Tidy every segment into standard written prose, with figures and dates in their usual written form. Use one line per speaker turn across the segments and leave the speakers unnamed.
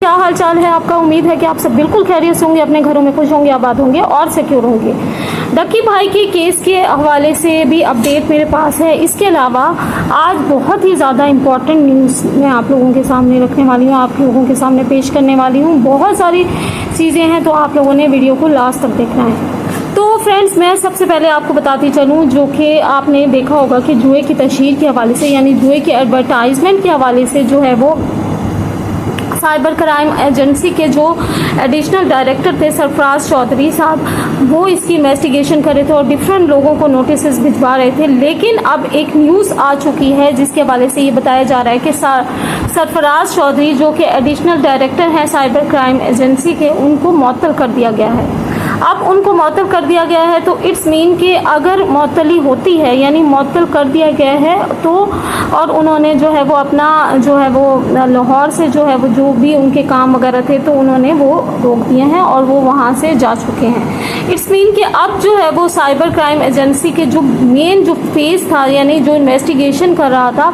क्या हाल चाल है आपका। उम्मीद है कि आप सब बिल्कुल खैरियत से होंगे, अपने घरों में खुश होंगे, आबाद होंगे और सिक्योर होंगे। डक्की भाई के केस के हवाले से भी अपडेट मेरे पास है। इसके अलावा आज बहुत ही ज़्यादा इम्पॉर्टेंट न्यूज़ मैं आप लोगों के सामने रखने वाली हूँ, आप लोगों के सामने पेश करने वाली हूँ। बहुत सारी चीज़ें हैं, तो आप लोगों ने वीडियो को लास्ट तक देखना है। तो फ्रेंड्स, मैं सबसे पहले आपको बताती चलूँ, जो कि आपने देखा होगा कि जुए की तशहीर के हवाले से, यानी जुए की एडवर्टाइजमेंट के हवाले से जो है वो साइबर क्राइम एजेंसी के जो एडिशनल डायरेक्टर थे सरफराज चौधरी साहब, वो इसकी इन्वेस्टिगेशन कर रहे थे और डिफरेंट लोगों को नोटिस भिजवा रहे थे। लेकिन अब एक न्यूज़ आ चुकी है जिसके हवाले से ये बताया जा रहा है कि सरफराज चौधरी जो कि एडिशनल डायरेक्टर हैं साइबर क्राइम एजेंसी के, उनको मुअत्तल कर दिया गया है। अब उनको मुअत्तल कर दिया गया है तो इट्स मीन कि अगर मुअत्तली होती है, यानी मुअत्तल कर दिया गया है, तो और उन्होंने जो है वो अपना जो है वो लाहौर से जो है वो जो भी उनके काम वगैरह थे तो उन्होंने वो रोक दिए हैं और वो वहाँ से जा चुके हैं। इट्स मीन कि अब जो है वो साइबर क्राइम एजेंसी के जो मेन जो फेस था, यानी जो इन्वेस्टिगेशन कर रहा था,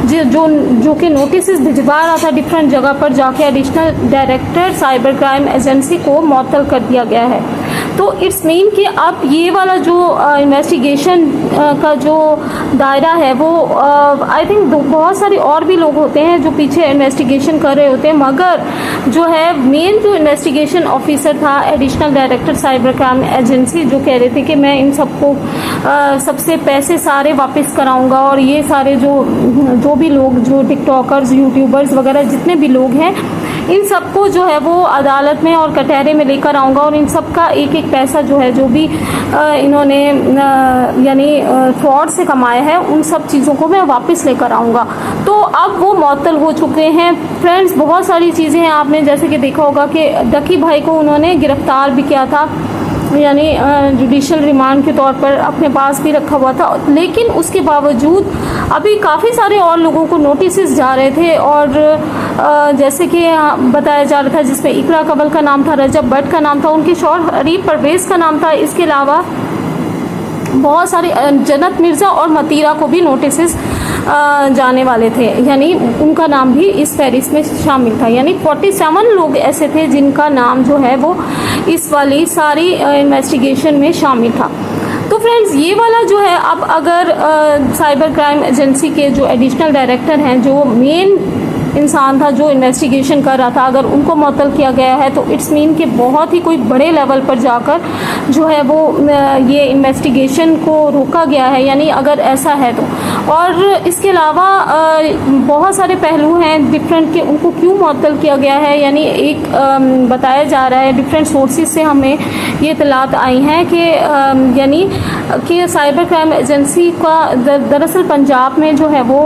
जो कि नोटिस भिजवा रहा था डिफरेंट जगह पर जाके, additional director cyber crime agency को मुअत्तल कर दिया गया है। तो इट्स मीन कि अब ये वाला जो इन्वेस्टिगेशन का जो दायरा है वो आई थिंक बहुत सारे और भी लोग होते हैं जो पीछे इन्वेस्टिगेशन कर रहे होते हैं, मगर जो है मेन जो इन्वेस्टिगेशन ऑफिसर था additional director cyber crime agency, जो कह रहे थे कि मैं इन सबको सबसे पैसे सारे वापस कराऊंगा और ये सारे जो भी लोग, जो टिकटॉकर्स, यूट्यूबर्स वगैरह जितने भी लोग हैं, इन सबको जो है वो अदालत में और कटहरे में लेकर आऊँगा और इन सब का एक एक पैसा जो है, जो भी इन्होंने यानी फ्रॉड से कमाया है, उन सब चीज़ों को मैं वापस लेकर आऊँगा। तो अब वो मुअत्तल हो चुके हैं। फ्रेंड्स, बहुत सारी चीज़ें हैं, आपने जैसे कि देखा होगा कि डक्की भाई को उन्होंने गिरफ्तार भी किया था, यानी जुडिशल रिमांड के तौर पर अपने पास भी रखा हुआ था। लेकिन उसके बावजूद अभी काफ़ी सारे और लोगों को नोटिस जा रहे थे और जैसे कि बताया जा रहा था, जिसमें इकरा कबल का नाम था, रजब भट्ट का नाम था, उनके शौहर हरीफ परवेज़ का नाम था। इसके अलावा बहुत सारे जन्नत मिर्ज़ा और मतीरा को भी नोटिस जाने वाले थे, यानी उनका नाम भी इस फहरिस्त में शामिल था। यानी 47 लोग ऐसे थे जिनका नाम जो है वो इस वाली सारी इन्वेस्टिगेशन में शामिल था। तो फ्रेंड्स, ये वाला जो है, अब अगर साइबर क्राइम एजेंसी के जो एडिशनल डायरेक्टर हैं, जो मेन इंसान था जो इन्वेस्टिगेशन कर रहा था, अगर उनको मुअत्तल किया गया है तो इट्स मीन कि बहुत ही कोई बड़े लेवल पर जाकर जो है वो ये इन्वेस्टिगेशन को रोका गया है, यानी अगर ऐसा है तो। और इसके अलावा बहुत सारे पहलू हैं डिफरेंट के, उनको क्यों मुअत्तल किया गया है। यानी एक बताया जा रहा है, डिफरेंट सोर्सेज से हमें ये इत्तलात आई हैं कि यानी कि साइबर क्राइम एजेंसी का दरअसल पंजाब में जो है वो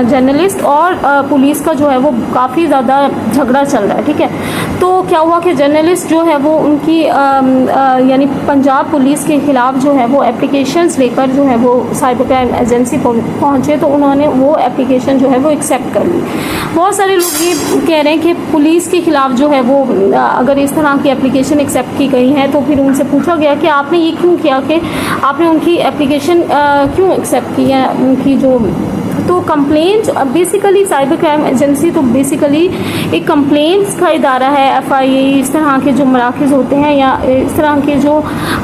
जर्नलिस्ट और पुलिस का जो है वो काफ़ी ज़्यादा झगड़ा चल रहा है, ठीक है। तो क्या हुआ कि जर्नलिस्ट जो है वो उनकी यानी पंजाब पुलिस के ख़िलाफ़ जो है वो एप्लीकेशंस लेकर जो है वो साइबर क्राइम एजेंसी पहुँचे, तो उन्होंने वो एप्लीकेशन जो है वो एक्सेप्ट कर ली। बहुत सारे लोग ये कह रहे हैं कि पुलिस के ख़िलाफ़ जो है वो अगर इस तरह की एप्लीकेशन एक्सेप्ट की गई है, तो फिर उनसे पूछा गया कि आपने ये क्यों किया, कि आपने उनकी एप्लीकेशन क्यों एक्सेप्ट की है, उनकी जो तो complaint basically cyber crime agency तो बेसिकली एक कंप्लेंट्स का इदारा है। FIA इस तरह के जो मराकज़ होते हैं या इस तरह के जो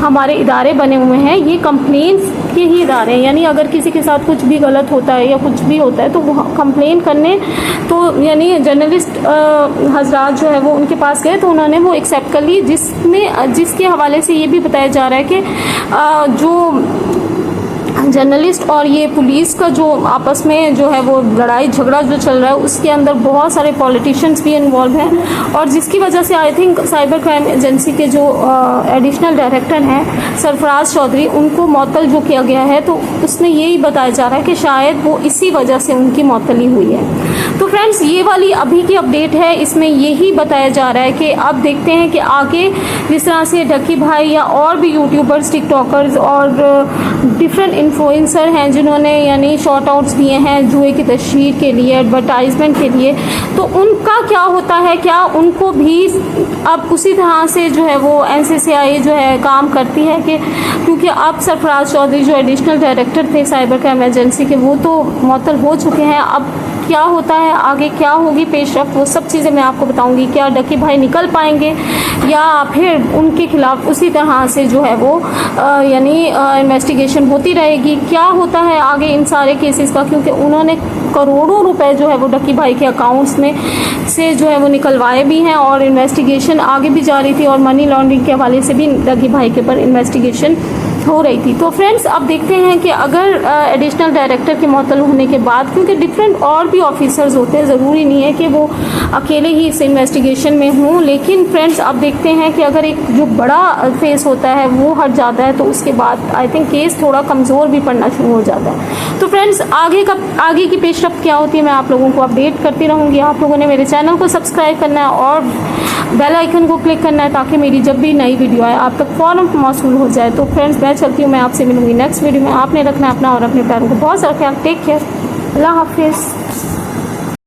हमारे इदारे बने हुए हैं, ये कंप्लेंट्स के ही इदारे हैं। यानी अगर किसी के साथ कुछ भी गलत होता है या कुछ भी होता है तो वो कंप्लेन करने, तो यानी जर्नलिस्ट हजरात जो है वो उनके पास गए तो उन्होंने वो एक्सेप्ट कर ली, जिसके हवाले से ये भी बताया जा रहा है कि जो जर्नलिस्ट और ये पुलिस का जो आपस में जो है वो लड़ाई झगड़ा जो चल रहा है, उसके अंदर बहुत सारे पॉलिटिशियंस भी इन्वॉल्व हैं और जिसकी वजह से I think cyber crime agency के जो एडिशनल डायरेक्टर हैं सरफराज चौधरी, उनको मुअत्तल जो किया गया है, तो उसमें यही बताया जा रहा है कि शायद वो इसी वजह से उनकी मुअत्तली हुई है। तो फ्रेंड्स, ये वाली अभी की अपडेट है, इसमें यही बताया जा रहा है कि अब देखते हैं कि आगे जिस तरह से डक्की भाई या और भी यूट्यूबर्स, टिकटॉकर्स और डिफरेंट इन्फ्लुएंसर हैं जिन्होंने यानी शॉर्ट आउट्स दिए हैं जुए की तशहीर के लिए, एडवर्टाइजमेंट के लिए, तो उनका क्या होता है, क्या उनको भी अब उसी तरह से जो है वो NCCI जो है काम करती है कि क्योंकि अब सरफराज चौधरी जो एडिशनल डायरेक्टर थे साइबर क्राइम एजेंसी के, वो तो मुअत्तल हो चुके हैं। अब क्या होता है, आगे क्या होगी पेशरफ, वो सब चीज़ें मैं आपको बताऊंगी। क्या डकी भाई निकल पाएंगे या फिर उनके खिलाफ उसी तरह से जो है वो यानी इन्वेस्टिगेशन होती रहेगी। क्या होता है आगे इन सारे केसेस का, क्योंकि उन्होंने करोड़ों रुपए जो है वो डकी भाई के अकाउंट्स में से जो है वो निकलवाए भी हैं और इन्वेस्टिगेशन आगे भी जा रही थी और मनी लॉन्ड्रिंग के हवाले से भी डकी भाई के ऊपर इन्वेस्टिगेशन हो रही थी। तो फ्रेंड्स अब देखते हैं कि अगर एडिशनल डायरेक्टर के मुअत्तल होने के बाद, क्योंकि डिफरेंट और भी ऑफिसर्स होते हैं, ज़रूरी नहीं है कि वो अकेले ही इस इन्वेस्टिगेशन में हों, लेकिन फ्रेंड्स अब देखते हैं कि अगर एक जो बड़ा फेस होता है वो हट जाता है तो उसके बाद आई थिंक केस थोड़ा कमज़ोर भी पड़ना शुरू हो जाता है। तो फ्रेंड्स आगे की पेशरफ्त क्या होती है मैं आप लोगों को अपडेट करती रहूँगी। आप लोगों ने मेरे चैनल को सब्सक्राइब करना है और बेल आइकन को क्लिक करना है ताकि मेरी जब भी नई वीडियो आए आप तक फ़ौरन मौसूल हो जाए। तो फ्रेंड्स मैं चलती हूँ, मैं आपसे मिलूंगी नेक्स्ट वीडियो में। आपने रखना है अपना और अपने पैरों को बहुत सारा ख्याल। टेक केयर, अल्लाह हाफिज़।